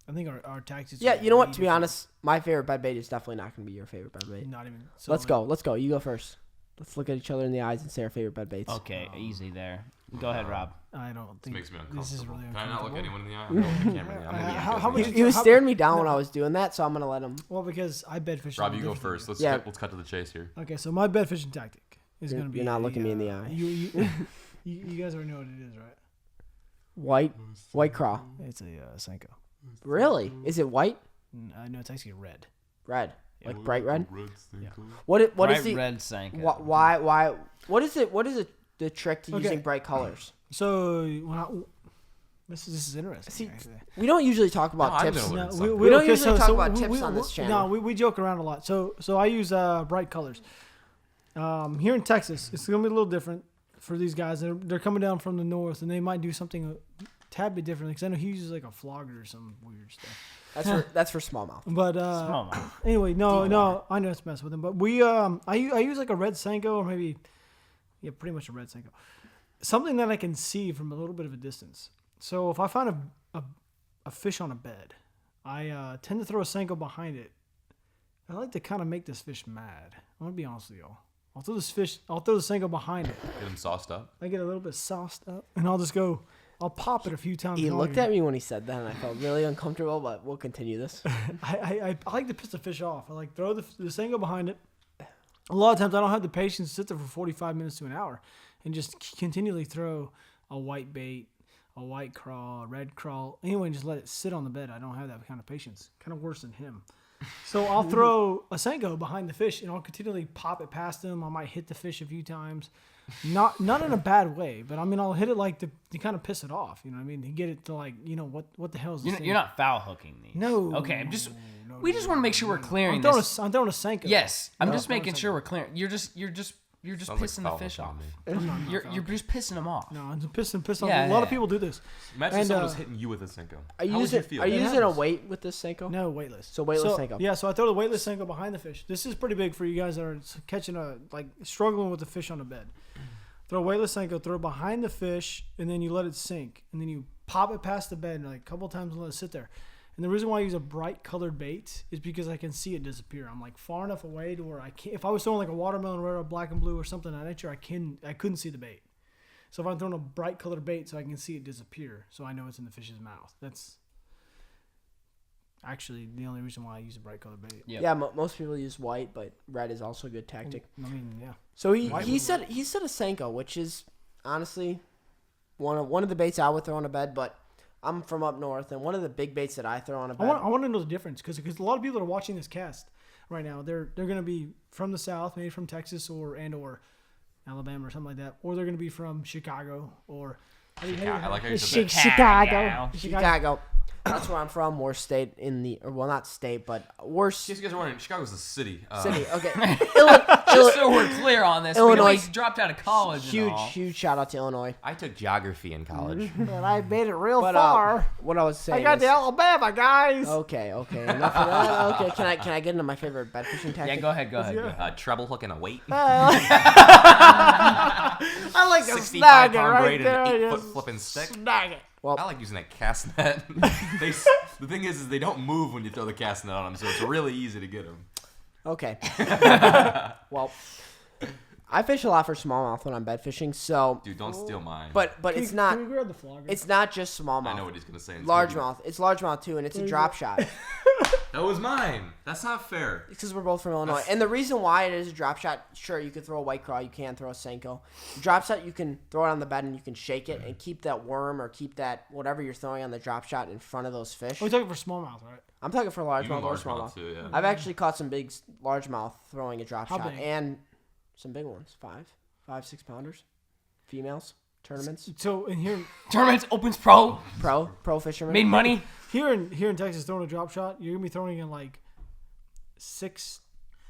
I think our tactics. Yeah, you know what? To be honest, my favorite bed bait is definitely not going to be your favorite bed bait. Not even. Let's go. You go first. Let's look at each other in the eyes and say our favorite bed baits. Okay, easy there. Go ahead, Rob. I don't think. This makes me uncomfortable. This is really uncomfortable. Can I not look anyone in the eye? I'm holding the camera in the eye. He was staring me down when I was doing that, so I'm going to let him. Well, because I bed fish. Rob, you go first. Let's cut to the chase here. Okay, so my bed fishing tactic is going to be. You're not looking me in the eye. You guys already know what it is, right? White craw. It's a Senko. Really? Is it white? No, it's actually red. Red, like bright red. Yeah. What is the red Senko? Why? What is it? What is the trick to using bright colors? So this is interesting. See, we don't usually talk about tips. We don't usually talk about tips on this channel. No, we joke around a lot. So I use bright colors. Here in Texas, it's gonna be a little different for these guys. They're coming down from the north, and they might do something tad bit differently, because I know he uses like a flogger or some weird stuff. That's for smallmouth. But smallmouth. Anyway, no, I know it's messing with him. But we I use like a red Senko, or maybe pretty much a red Senko, something that I can see from a little bit of a distance. So if I find a fish on a bed, I tend to throw a Senko behind it. I like to kind of make this fish mad. I'm gonna be honest with y'all. I'll throw the Senko behind it. Get him sauced up. I get a little bit sauced up, and I'll pop it a few times. He looked at me when he said that, and I felt really uncomfortable, but we'll continue this. I like to piss the fish off. I like throw the Senko behind it. A lot of times I don't have the patience to sit there for 45 minutes to an hour and just continually throw a white bait, a white crawl, a red crawl. Anyway, and just let it sit on the bed. I don't have that kind of patience. Kind of worse than him. So I'll throw a Senko behind the fish, and I'll continually pop it past him. I might hit the fish a few times. Not in a bad way, but I mean, I'll hit it like to kind of piss it off. You know what I mean? To get it to like, what the hell is this thing? You're not foul hooking these. No. Okay, we just want to make sure we're clearing I'm throwing this. I'm throwing a Senko. Yes, I'm just making sure we're clear. You're just You're just Sounds pissing like the fish foul off. on You're just pissing them off. No, I'm pissing. Yeah, a lot of people do this. Imagine someone was hitting you with a Senko. Are you using a weight with this Senko? No, weightless. So weightless Senko. Yeah, so I throw the weightless Senko behind the fish. This is pretty big for you guys that are struggling with the fish on the bed. Throw a weightless Senko, throw it behind the fish, and then you let it sink, and then you pop it past the bed like a couple times and let it sit there. And the reason why I use a bright colored bait is because I can see it disappear. I'm like far enough away to where I can't. If I was throwing like a watermelon red or black and blue or something of that nature, I couldn't see the bait. So if I'm throwing a bright colored bait, so I can see it disappear, so I know it's in the fish's mouth. That's actually the only reason why I use a bright colored bait. Yep. Yeah, most people use white, but red is also a good tactic. I mean, yeah. So he said a Senko, which is honestly one of the baits I would throw on a bed, but I'm from up north, and one of the big baits that I throw on a bed. I want to know the difference because a lot of people that are watching this cast right now, they're going to be from the South, maybe from Texas or Alabama or something like that, or they're going to be from Chicago or I like how you said that. Chicago. That's where I'm from. Worst state in the, well, not state, but worst. In case you guys are wondering, Chicago's the city. City. Okay. Just so we're clear on this, Illinois we dropped out of college. Huge shout out to Illinois. I took geography in college. And I made it real far. What I was saying. I got the Alabama, guys. Okay. Enough of that. Okay. Can I get into my favorite bed fishing tactic? Yeah, go ahead. Treble hook and a weight. I like to 65 snag it pound right braid there. and an 8 Just foot flipping stick. snag it. Well, I like using that cast net. The thing is they don't move when you throw the cast net on them, so it's really easy to get them. Okay. Well, I fish a lot for smallmouth when I'm bed fishing, so. Dude, don't steal mine. But it's not. Can we grab the flogger? It's not just smallmouth. I know what he's gonna say. Largemouth. It's largemouth too, and it's a drop shot. That was mine. That's not fair. Because we're both from Illinois. And the reason why it is a drop shot, sure, you could throw a white craw, you can throw a Senko. Drop shot, you can throw it on the bed and you can shake it and keep that worm or keep that whatever you're throwing on the drop shot in front of those fish. We're talking for smallmouth, right? I'm talking for largemouth Even or largemouth smallmouth. too, yeah. I've actually caught some big largemouth throwing a drop How shot big? and some big ones, 5, 6 pounders, females, tournaments, So in here, Tournaments, opens pro, pro fishermen. made money. here in Texas, throwing a drop shot, you're gonna be throwing in like 6.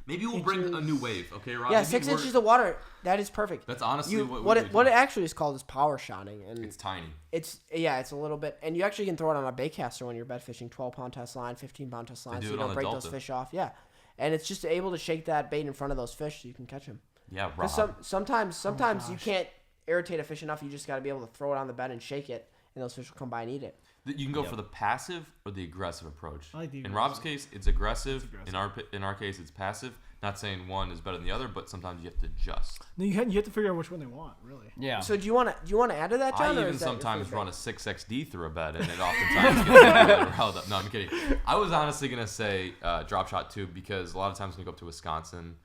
Maybe we'll bring a new wave, okay, Rob? Yeah, Maybe 6 inches of water. That is perfect. That's honestly what it actually is called is power shotting, and It's tiny. it's a little bit, and you actually can throw it on a bait caster when you're bed fishing, 12-pound test line, 15-pound test line, They so do you it on don't the break those Delta. fish off. Yeah, and it's just able to shake that bait in front of those fish so you can catch them. Yeah, Rob. Sometimes you can't irritate a fish enough. You just got to be able to throw it on the bed and shake it, and those fish will come by and eat it. You can go for the passive or the aggressive approach. I like the In Rob's case, it's aggressive. In our case, it's passive. Not saying one is better than the other, but sometimes you have to adjust. No, you have to figure out which one they want, really. Yeah. So do you want to add to that, John? I or even is that your sometimes favorite? run a 6XD through a bed, and it oftentimes gets really riled up. No, I'm kidding. I was honestly gonna say drop shot too, because a lot of times when you go up to Wisconsin,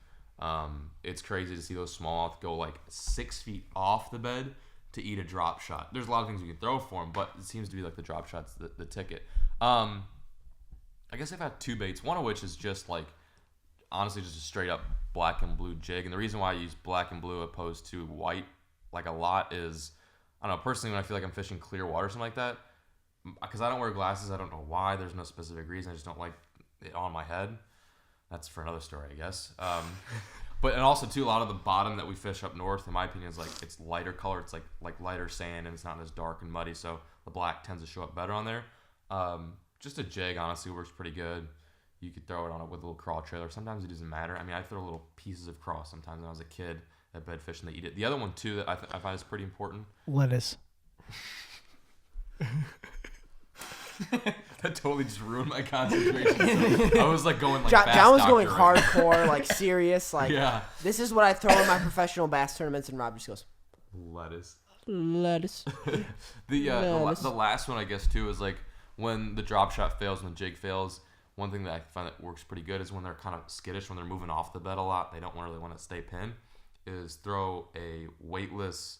it's crazy to see those smallmouth go like 6 feet off the bed to eat a drop shot. There's a lot of things you can throw for them, but it seems to be like the drop shot's the ticket. I guess I've had 2 baits, one of which is just like honestly just a straight up black and blue jig. And the reason why I use black and blue opposed to white like a lot is, I don't know, personally when I feel like I'm fishing clear water or something like that, because I don't wear glasses, I don't know why, there's no specific reason, I just don't like it on my head. That's for another story, I guess. And also too, a lot of the bottom that we fish up north, in my opinion, is like it's lighter color. It's like lighter sand, and it's not as dark and muddy, so the black tends to show up better on there. Just a jig honestly works pretty good. You could throw it on it with a little craw trailer. Sometimes it doesn't matter. I mean, I throw little pieces of craw sometimes when I was a kid at bed fish and they eat it. The other one too that I find is pretty important. Lettuce. That totally just ruined my concentration. I was like going like fast John was going right? hardcore, like serious, like yeah. This is what I throw in my professional bass tournaments, and Rob just goes Lettuce. Lettuce. The last one I guess too is like when the drop shot fails and the jig fails. One thing that I find that works pretty good is when they're kind of skittish, when they're moving off the bed a lot, they don't really want to stay pinned, is throw a weightless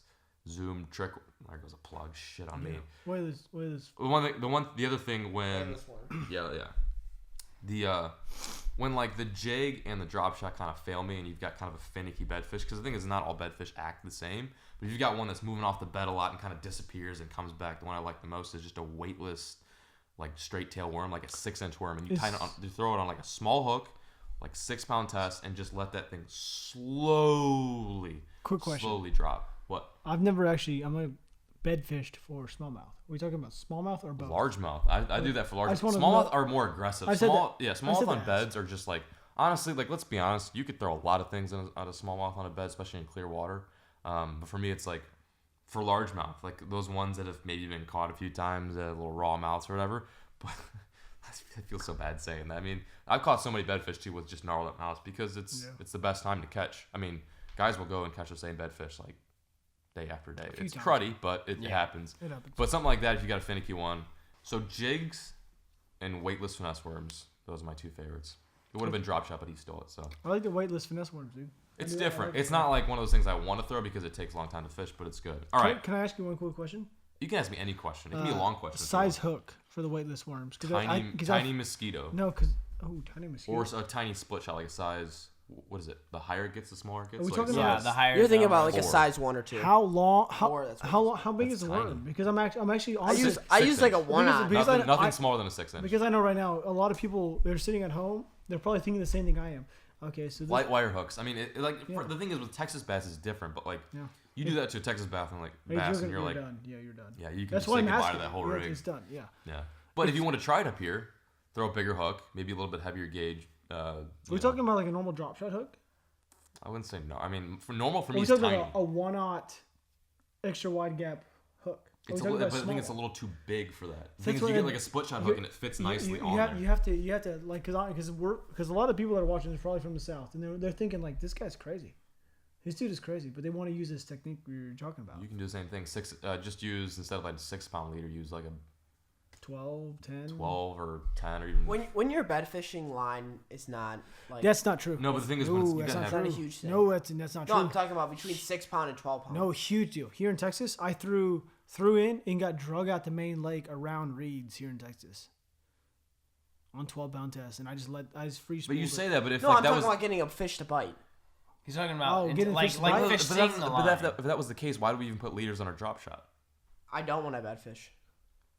zoom trick. There goes a plug. Shit on me. Weightless. The other thing when when like the jig and the drop shot kind of fail me and you've got kind of a finicky bedfish, because the thing is not all bedfish act the same, but if you've got one that's moving off the bed a lot and kind of disappears and comes back, the one I like the most is just a weightless like straight tail worm, like a 6-inch worm, and you throw it on like a small hook like 6 pound test and just let that thing slowly drop. What? I've never actually. I'm a bed fished for smallmouth. Are we talking about smallmouth or both? Largemouth. I do that for largemouth. Smallmouth are more aggressive. Smallmouth on beds are just like, honestly, like, let's be honest. You could throw a lot of things out of smallmouth on a bed, especially in clear water. But for me, it's like, for largemouth, like those ones that have maybe been caught a few times, little raw mouths or whatever. But I feel so bad saying that. I mean, I've caught so many bedfish too with just gnarled up mouths because it's the best time to catch. I mean, guys will go and catch the same bedfish like day after day. It's cruddy, but it happens. It happens. But something like that, if you got a finicky one. So jigs and weightless finesse worms, those are my 2 favorites. It would have been drop shot, but he stole it. So I like the weightless finesse worms, dude. It's different. It's not like one of those things I want to throw because it takes a long time to fish, but it's good. All right. Can I ask you one quick question? You can ask me any question. It can be a long question. Size hook for the weightless worms. Tiny mosquito. No, because tiny mosquito. Or a tiny split shot, like a size. What is it? The higher it gets, the smaller it gets. Are we talking about the higher? You're thinking about like a size 1 or 2. How long? How big is the worm? Because I'm actually. I use like a 1 Nothing smaller than a 6 inch. Because I know right now a lot of people, they're sitting at home. They're probably thinking the same thing I am. Okay, so light wire hooks. I mean, the thing is with Texas bass is different, but like you do that to a Texas bass and you're like done. Yeah, you're done. Yeah, you can just say goodbye to that whole rig. It's done. Yeah. Yeah, but if you want to try it up here, throw a bigger hook, maybe a little bit heavier gauge. We're talking about like a normal drop shot hook. I wouldn't say no. I mean, for me, it's tiny. Like a 1/0 extra wide gap hook. But I think it's a little too big for that. The thing is, you get like a split shot hook and it fits nicely on there. You have to like because a lot of people that are watching this are probably from the south and they're thinking like, this guy's crazy. This dude is crazy, but they want to use this technique we were talking about. You can do the same thing. Just use, instead of like a 6 pound leader, use like a 12, 10. 12 or 10 or even. When your bed fishing line is not like. That's not true. No, but the thing is, that's not a huge thing. No, that's not true. No, I'm talking about between 6 pound and 12 pound. No, huge deal. Here in Texas, I threw in and got drug out the main lake around reeds here in Texas. On 12-pound test, and I just free. But you say that, but if I'm talking about getting a fish to bite. He's talking about getting like fish seeing the line. But if that was the case, why do we even put leaders on our drop shot? I don't want to bad fish.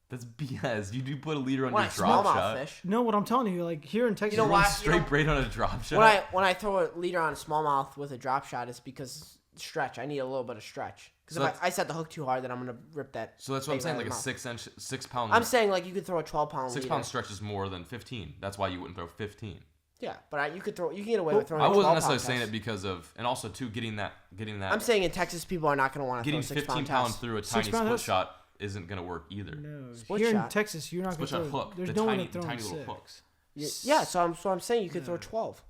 That's BS. You do put a leader on your drop shot. Fish. No, what I'm telling you, like here in Texas, straight braid on a drop shot. When I throw a leader on a smallmouth with a drop shot, it's because stretch. I need a little bit of stretch. Because if I set the hook too hard, then I'm gonna rip that. So that's what I'm saying, like a 6 pound. I'm saying like you could throw a 12-pound. 6 pound stretch is more than 15. That's why you wouldn't throw 15. Yeah, but you can get away with throwing. I wasn't necessarily saying it because of, and also too getting that. I'm saying in Texas, people are not going to want to throw 6 pound 15 pounds through a tiny split shot isn't going to work either. No, here in Texas, you're not going to throw. Hook. There's the no tiny, one that tiny throws little hooks. Yeah, so I'm saying you could throw 12.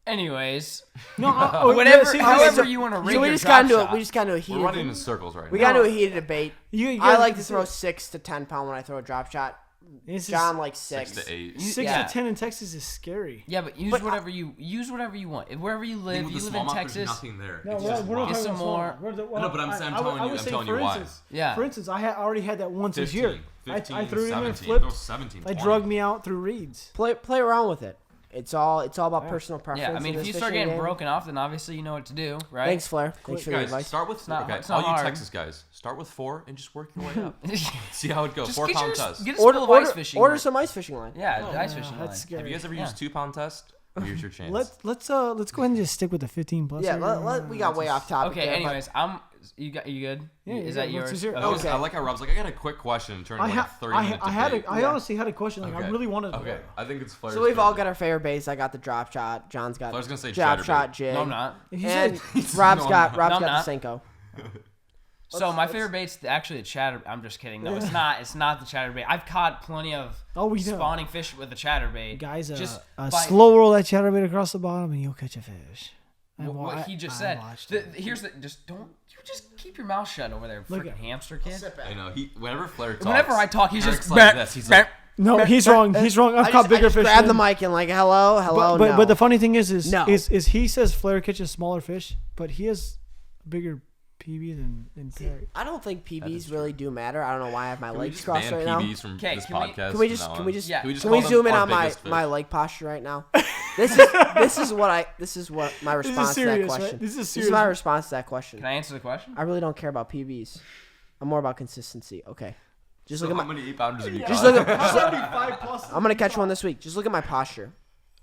Anyways, however you want to rig so we just got to a heated. We're running in circles right now. We got to a heated debate. I like to throw 6 to 10 pound when I throw a drop shot. John like 6 to 8. 6 to 10 in Texas is scary. Yeah, but use whatever you want. Wherever you live, you live in Texas. There's nothing there. No, we're not get some more. No, but I'm telling you why. Yeah. For instance, I already had that once this year. 15, I threw it in and 17, flipped. I drugged me out through reeds. Play around with it. It's all about personal preference. Yeah, I mean, if you start getting broken off, then obviously you know what to do, right? Thanks, Flair. Thanks for the advice. Start with all you Texas guys. Start with 4 and just work your way up. See how it goes. 4 pound test. Get a spool of ice fishing. Order some ice fishing line. Yeah, ice fishing line. That's scary. Have you guys ever used 2 pound test? Here's your chance. Let's go ahead and just stick with the 15 plus. Yeah, we got way off topic. Okay, anyways, you good? Yeah, is that yours? Okay. I like how Rob's like, I got a quick question. Turning like a 30-minute debate. I honestly had a question. Like, I really wanted to. Okay, I think it's Flair's. So we've all got our favorite base. I got the drop shot. John's got Flair's gonna say drop shot jig. No, I'm not. And Rob's got the Senko. So my favorite bait's actually a chatter. I'm just kidding. No, it's not. It's not the chatterbait. I've caught plenty of spawning fish with the chatterbait. Guys, slow roll that chatterbait across the bottom and you'll catch a fish. What he just said. You just keep your mouth shut over there, freaking hamster kid. I know. Whenever Flair talks. Whenever I talk, he's just like this. He's like, no, he's wrong. He's wrong. I've caught bigger fish. Grab the mic and like, hello. But the funny thing is he says Flair catches smaller fish, but he has bigger PB than peric. I don't think PBs really do matter. I don't know why I have my legs crossed right now. PBs from this podcast. Can we zoom in on my leg posture right now? This is what my response to that question. Right? This is my response to that question. Can I answer the question? I really don't care about PBs. I'm more about consistency. Okay. Just look at how many 8-pounders have you just caught? look at, I'm gonna catch one this week. Just look at my posture.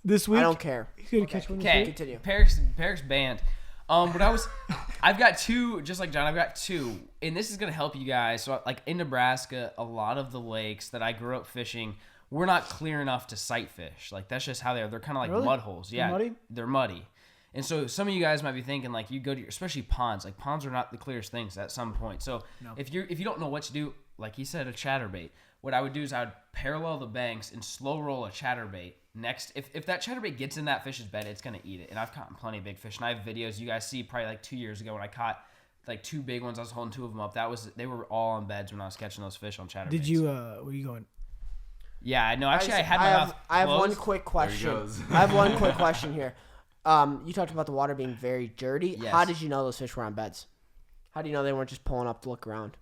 This week? I don't care. He's going to catch one. Okay, Continue. Peric's banned. I've got two, just like John, I've got two. And this is going to help you guys. So, like, in Nebraska, a lot of the lakes that I grew up fishing, we're not clear enough to sight fish. Like, that's just how they are. They're kind of like mud holes. Yeah. They're muddy? They're muddy. And so some of you guys might be thinking, like, you go to especially ponds. Like, ponds are not the clearest things at some point. So if you don't know what to do, like he said, a chatterbait. What I would do is I would parallel the banks and slow roll a chatterbait. Next, if that chatterbait gets in that fish's bed, it's going to eat it. And I've caught plenty of big fish. And I have videos you guys see probably like 2 years ago when I caught like 2 big ones. I was holding 2 of them up. They were all on beds when I was catching those fish on chatterbaits. Did you, where are you going? Yeah, no, actually I had my mouth closed. I have one quick question. I have one quick question here. You talked about the water being very dirty. Yes. How did you know those fish were on beds? How do you know they weren't just pulling up to look around?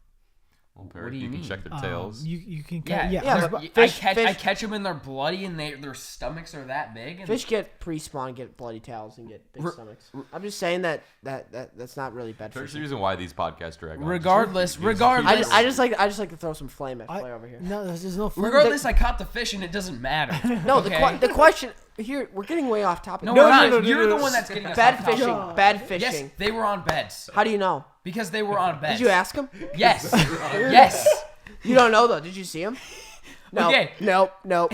Well, Peric, you can check their tails. You can I catch them and they're bloody and their stomachs are that big. And fish get pre-spawn, get bloody tails, and get big stomachs. I'm just saying that's not really bad. There's the reason why these podcasts drag on. Regardless. I just like to throw some flame at Flair over here. No, there's no flame. Regardless, I caught the fish and it doesn't matter. No, okay? the question here, we're getting way off topic. No, we're not. You're the one that's getting us bad off fishing. topic. Bad fishing. Yes, they were on beds. How do you know? Because they were on beds. Did you ask him? Yes. Yes. You don't know though. Did you see him? No. Okay. Nope.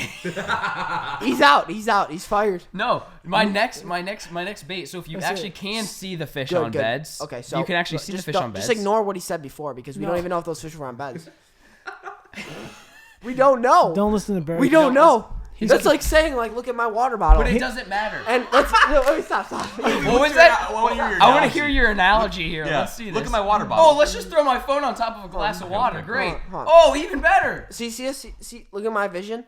He's out. He's fired. No. My next bait. So if you actually can see the fish on beds, okay, so you can actually see the fish on beds. Just ignore what he said before because we don't even know if those fish were on beds. We don't know. Don't listen to Barry. We don't know. That's like saying, like, look at my water bottle. But it doesn't matter. And let me stop. What was that? I want to hear your analogy here. Yeah. Let's see this. Look at my water bottle. Oh, let's just throw my phone on top of a glass of water. Great. Oh, even better. See, look at my vision.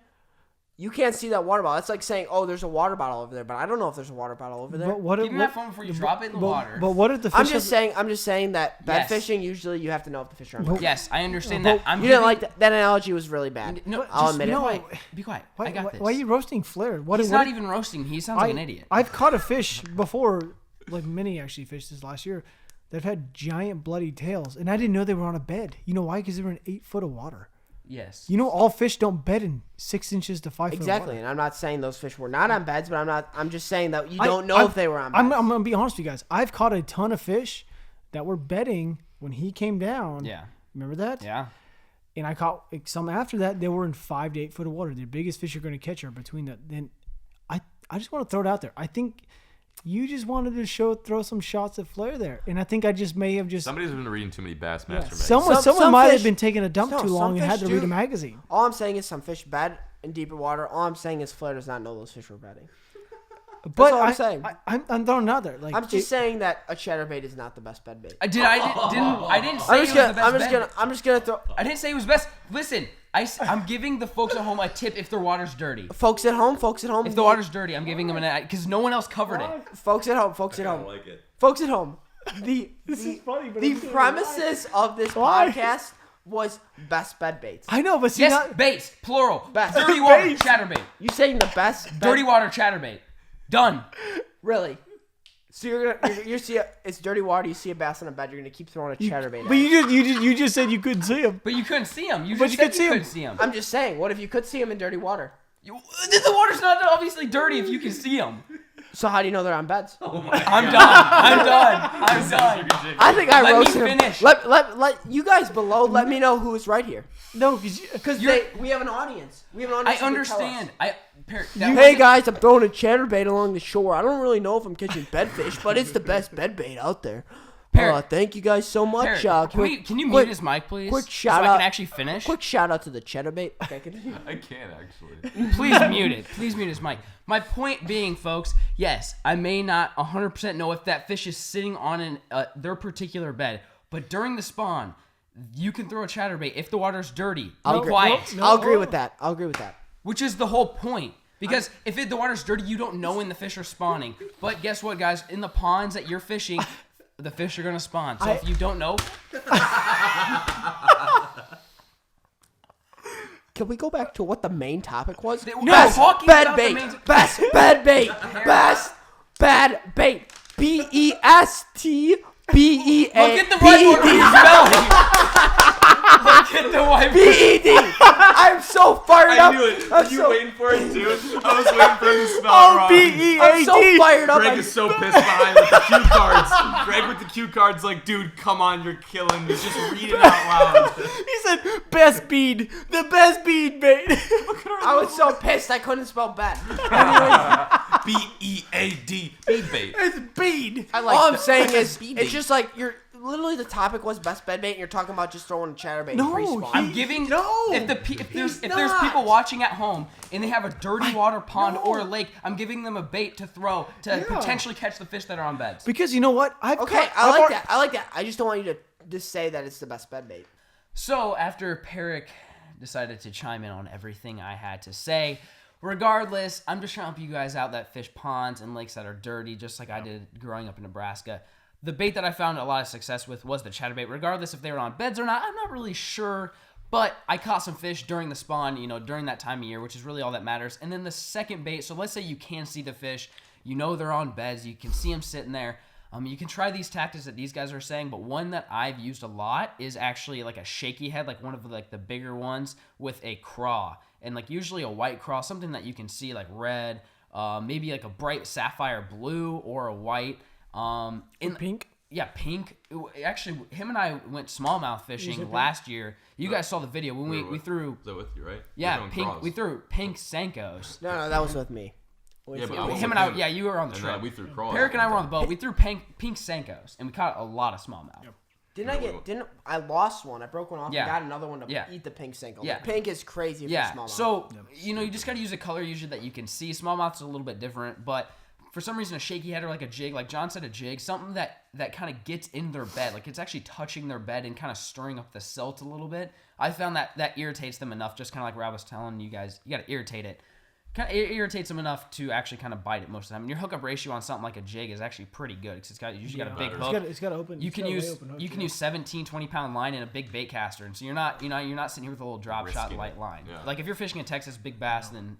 You can't see that water bottle. That's like saying, oh, there's a water bottle over there, but I don't know if there's a water bottle over there. Give me that phone before you drop it in the water. But what if the fish? I'm just saying that bad fishing, usually you have to know if the fish are on beds. Yes, I understand that. You didn't like that analogy was really bad. No, I'll admit it. Be quiet. I got this. Why are you roasting Flair? He's not even roasting. He sounds like an idiot. I've caught a fish before, like many actually fished this last year. They've had giant bloody tails, and I didn't know they were on a bed. You know why? Because they were in 8 foot of water. Yes. You know, all fish don't bed in 6 inches to 5 foot. Exactly, and I'm not saying those fish were not on beds, but I'm just saying that you don't know if they were on beds. I'm gonna be honest with you guys. I've caught a ton of fish that were bedding when he came down. Yeah. Remember that? Yeah. And I caught some after that. They were in 5 to 8 foot of water. The biggest fish you're going to catch are between that. Then, I just want to throw it out there. I think you just wanted to throw some shots at Flair there, and I think I just may have just. Somebody's been reading too many Bassmaster magazines. Someone might have been taking a dump too long and had to read a magazine. All I'm saying is some fish bed in deeper water. All I'm saying is Flair does not know those fish were bedding. That's all I'm saying. I'm throwing out there. Like, I'm just saying that a chatterbait is not the best bed bait. I didn't say it was the best. I'm just gonna throw. I didn't say it was best. Listen, I'm giving the folks at home a tip if their water's dirty. Folks at home. If the water's dirty, I'm giving them because no one else covered it. Folks at home. Like it. Folks at home. This is funny, but the premises of this podcast was best bed baits. I know, but see, yes, baits, plural. Best. Dirty water chatterbait. You saying the best? Dirty water chatterbait. Done. Really? So you see it's dirty water. You see a bass on a bed. You're gonna keep throwing a chatterbait. But you just said you couldn't see him. But you couldn't see him. You just said you couldn't see him. I'm just saying. What if you could see him in dirty water? The water's not obviously dirty if you can see them. So how do you know they're on beds? I'm done. I think I roasted him. Finish. Let you guys below. Let me know who is right here. No, because we have an audience. I understand. Hey guys, I'm throwing a chatterbait along the shore. I don't really know if I'm catching bedfish, but it's the best bed bait out there. Thank you guys so much. Can you mute his mic, please? Quick shout so out. I can actually finish. Quick shout out to the chatterbait. Okay, continue. I can't actually. Please mute it. Please mute his mic. My point being, folks, yes, I may not 100% know if that fish is sitting on their particular bed, but during the spawn, you can throw a chatterbait if the water's dirty. Be quiet. I'll agree with that. Which is the whole point. Because if the water's dirty, you don't know when the fish are spawning. But guess what, guys? In the ponds that you're fishing, the fish are going to spawn. So if you don't know... Can we go back to what the main topic was? Best bed bait. Best bed bait. Best bad bait. BESTBEA. Look at the right word to spell. Look at the white BED. I'm so fired up. I knew it. I'm Were you so, waiting for it too? I was waiting for him to spell it wrong. BEAD. I'm so fired up. Greg is so pissed behind with the cue cards. Greg with the cue cards, like, dude, come on, you're killing me. Just read it out loud. He said, best bead. The best bead, mate. I was so pissed I couldn't spell bet. BEAD. Bead bait. It's bead. All I'm saying is, it's just like you're literally the topic was best bed bait, and you're talking about just throwing a chatterbait in free spawn. I'm giving if there's people watching at home and they have a dirty water pond or a lake, I'm giving them a bait to throw to potentially catch the fish that are on beds. Because you know what? I like that. I like that. I just don't want you to just say that it's the best bed bait. So after Peric decided to chime in on everything I had to say, regardless, I'm just trying to help you guys out that fish ponds and lakes that are dirty, just like I did growing up in Nebraska. The bait that I found a lot of success with was the chatterbait. Regardless if they were on beds or not, I'm not really sure. But I caught some fish during the spawn, during that time of year, which is really all that matters. And then the second bait, so let's say you can see the fish. They're on beds. You can see them sitting there. You can try these tactics that these guys are saying, but one that I've used a lot is actually like a shaky head, like one of the bigger ones with a craw. And usually a white craw, something that you can see like red, maybe like a bright sapphire blue or a white. Pink? Yeah, pink. Actually, him and I went smallmouth fishing last year. You guys saw the video when we threw. Was that with you, right? Yeah, pink. We threw pink Senkos. No, that was with me. Yeah, but him and I. Yeah, you were on the trip. We threw crawl. Peric and I were on the boat. We threw pink Senkos, and we caught a lot of smallmouth. Yep. I lost one. I broke one off. Yeah. I got another one to eat the pink Senko. Yeah. The pink is crazy for smallmouth. So, you just got to use a color usually that you can see. Smallmouth's a little bit different, but for some reason a shaky head or like a jig, like John said, a jig, something that kind of gets in their bed. Like it's actually touching their bed and kind of stirring up the silt a little bit. I found that irritates them enough, just kind of like Rob was telling you guys, you got to irritate it. Kind of irritates them enough to actually kind of bite it most of the time. And your hookup ratio on something like a jig is actually pretty good because it's usually got a big hook. It's got open. You can use 17, 20-pound line and a big bait caster, and so you're not sitting here with a little drop shot light line. Yeah. Like if you're fishing a Texas big bass, then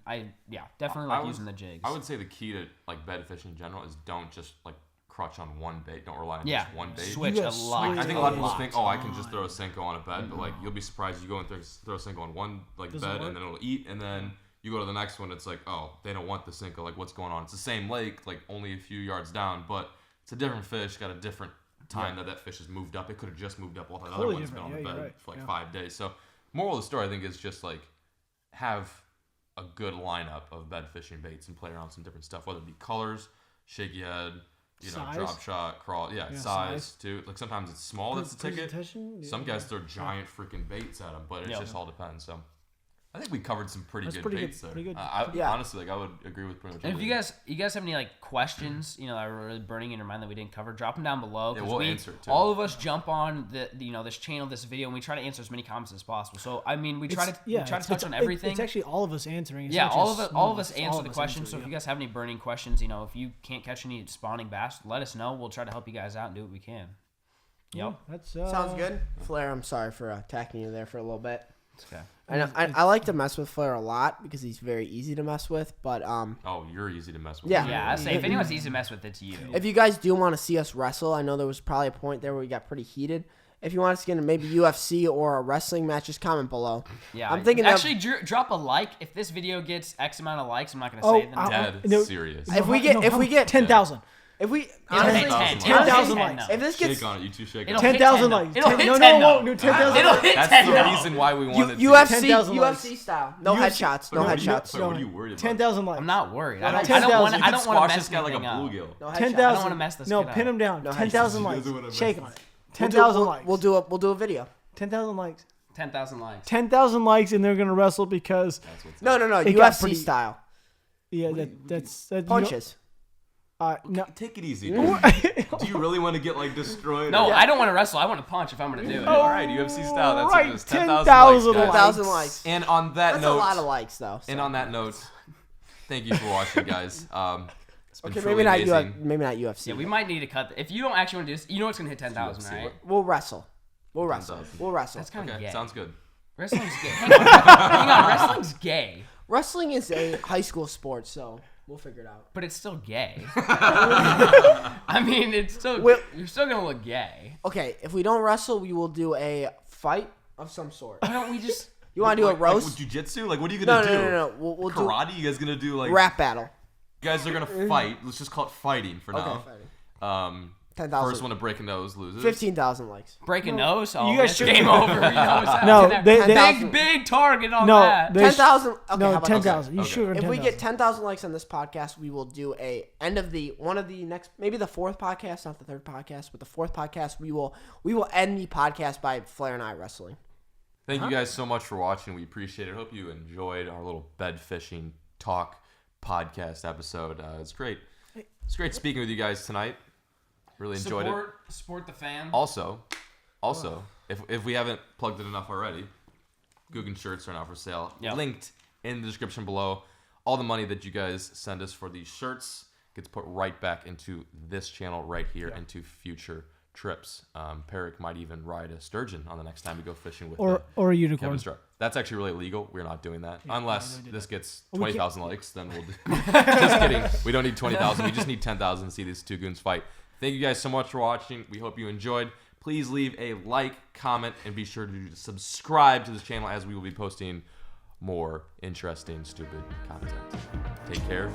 definitely like using the jigs. I would say the key to like bed fishing in general is don't just like crutch on one bait. Don't rely on just one bait. Switch a lot. I think a lot of people think, I can just throw a Senko on a bed, but like you'll be surprised. You go and throw a Senko on one bed, and then it'll eat, and then you go to the next one, it's like, they don't want the Senko. Like, what's going on? It's the same lake, like only a few yards down, but it's a different fish, got a different time that fish has moved up. It could have just moved up while that other one's been on the bed for like 5 days. So, moral of the story, I think, is just like have a good lineup of bed fishing baits and play around with some different stuff, whether it be colors, shaky head, drop shot, crawl, size too. Like sometimes it's small, that's the ticket. Some guys throw giant freaking baits at them, but it just all depends. So. I think we covered some pretty good baits there. Honestly, I would agree with pretty much. And if you guys have any like questions, that are really burning in your mind that we didn't cover, drop them down below. Yeah, we'll answer it too. All of us jump on this channel, this video, and we try to answer as many comments as possible. So I mean, we try to touch on everything. It's actually all of us answering. It's all of us answer the questions. So if you guys have any burning questions, if you can't catch any spawning bass, let us know. We'll try to help you guys out and do what we can. Yep, that's sounds good. Flair, I'm sorry for attacking you there for a little bit. Okay. I like to mess with Flair a lot because he's very easy to mess with, but you're easy to mess with. Yeah, I say if anyone's easy to mess with, it's you. If you guys do want to see us wrestle, I know there was probably a point there where we got pretty heated. If you want us to get into maybe UFC or a wrestling match, just comment below. Yeah, I'm thinking actually drop a like if this video gets X amount of likes. I'm not gonna say it. Dead serious. If we get 10,000. If we 10,000 likes. If this gets shake on it, you two shake on it. 10,000 likes. No, it won't. 10,000. It'll hit 10. That's the reason why we wanted UFC style. No headshots. No headshots. What are you worried about? 10,000 likes. I'm not worried. I don't want to mess this guy like a bluegill. No 10,000. I don't want to mess this No, kid pin up. him down. No 10,000 likes. Shake on it. 10,000 likes. We'll do a video. 10,000 likes. 10,000 likes. 10,000 likes, and they're gonna wrestle because. No. UFC style. Yeah, that's punches. No. Take it easy. Do you really want to get like destroyed? No, I don't want to wrestle. I want to punch if I'm going to do it. All right, UFC style. That's right, just 10,000 likes. 10,000 likes. And on that That's note, a lot of likes though. So. And on that note, thank you for watching, guys. It's been maybe not amazing. maybe not UFC. Yeah, we might need to cut. If you don't actually want to do this, you know it's going to hit 10,000, right? We'll wrestle. That's kind of gay. Sounds good. Wrestling's gay. Hang on. Wrestling's gay. Wrestling is a high school sport, so we'll figure it out. But it's still gay. I mean, it's still you're still gonna look gay. Okay, if we don't wrestle, we will do a fight of some sort. Why don't we just? You want to do a roast? Like jiu-jitsu? Like, what are you gonna do? No. We'll karate. Do you guys gonna do like rap battle? You guys are gonna fight. Let's just call it fighting for now. Fighting. 10,000. First one to break a nose loses. 15,000 likes. Break a nose? Oh, you guys should game over. Big target on that. 10,000. Okay, no, 10,000. You should. If we get 10,000 likes on this podcast, we will do a end of the one of the next, maybe the fourth podcast, not the third podcast, but the fourth podcast. We will end the podcast by Flair and I wrestling. Thank you guys so much for watching. We appreciate it. Hope you enjoyed our little bed fishing talk podcast episode. It's great. It's great speaking with you guys tonight. Really enjoyed it. Support the fam. Also, if we haven't plugged it enough already, Googan shirts are now for sale. Yep. Linked in the description below. All the money that you guys send us for these shirts gets put right back into this channel right here, into future trips. Peric might even ride a sturgeon on the next time we go fishing with or a unicorn. That's actually really illegal. We're not doing that unless this gets 20,000 likes. Then we'll do. Just kidding. We don't need 20,000. We just need 10,000 to see these two goons fight. Thank you guys so much for watching. We hope you enjoyed. Please leave a like, comment, and be sure to subscribe to this channel as we will be posting more interesting, stupid content. Take care.